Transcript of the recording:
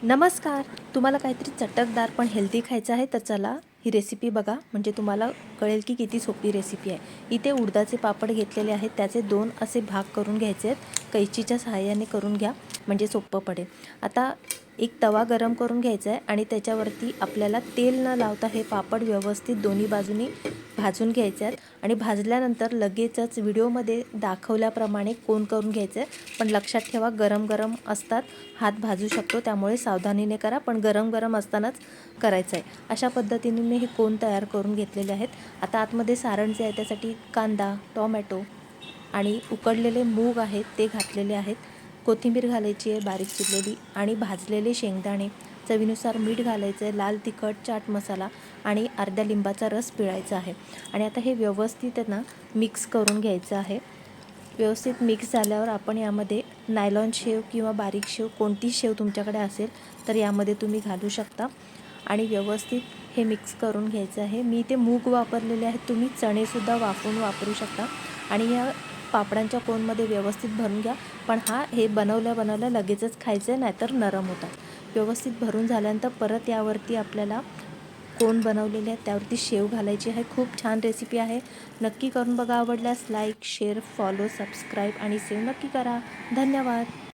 नमस्कार. तुम्हाला काहीतरी चटकदार पण हेल्दी खायचं आहे तर चला ही रेसिपी बघा, म्हणजे तुम्हाला कळेल की किती सोपी रेसिपी आहे. इथे उडदाचे पापड घेतलेले आहेत, त्याचे 2 असे भाग करून घ्यायचे आहेत. कैचीच्या सहाय्याने करून घ्या म्हणजे सोपं पडेल. आता एक तवा गरम करून घ्यायचा आहे आणि त्याच्यावरती आपल्याला तेल न लावता हे पापड व्यवस्थित दोन्ही बाजूनी भाजून घ्यायचे आहेत आणि भाजल्यानंतर लगेचच व्हिडिओमध्ये दाखवल्याप्रमाणे कोन करून घ्यायचं आहे. पण लक्षात ठेवा, गरम गरम असतात, हात भाजू शकतो, त्यामुळे सावधानीने करा, पण गरम गरम असतानाच करायचं आहे. अशा पद्धतीने मी हे कोन तयार करून घेतलेले आहेत. आता आतमध्ये सारण जे आहे त्यासाठी कांदा, टोमॅटो आणि उकडलेले मूग आहेत ते घातलेले आहेत. कोथिंबीर घालायची आहे बारीक चिरलेली आणि भाजलेले शेंगदाणे, चवीनुसार मीठ घालायचं आहे, लाल तिखट, चाट मसाला आणि अर्ध्या लिंबाचा रस पिळायचा आहे. आणि आता हे व्यवस्थित ना मिक्स करून घ्यायचं आहे. व्यवस्थित मिक्स झाल्यावर आपण यामध्ये नायलॉन शेव किंवा बारीक शेव, कोणती शेव तुमच्याकडे असेल तर यामध्ये तुम्ही घालू शकता आणि व्यवस्थित हे मिक्स करून घ्यायचं आहे. मी इथे मूग वापरलेले आहेत, तुम्ही चणेसुद्धा वापरू शकता. आणि या पापडांच्या कोनमध्ये व्यवस्थित भरून घ्या, पण हे बनवल्या लगेचच खायचं आहे, नाहीतर नरम होतात. व्यवस्थित भरून झाल्यानंतर परत यावरती आपल्याला कोन बनवलेले आहेत त्यावरती शेव घालायची आहे. खूप छान रेसिपी आहे, नक्की करून बघा. आवडल्यास लाईक, शेअर, फॉलो, सबस्क्राईब आणि सेव्ह नक्की करा. धन्यवाद.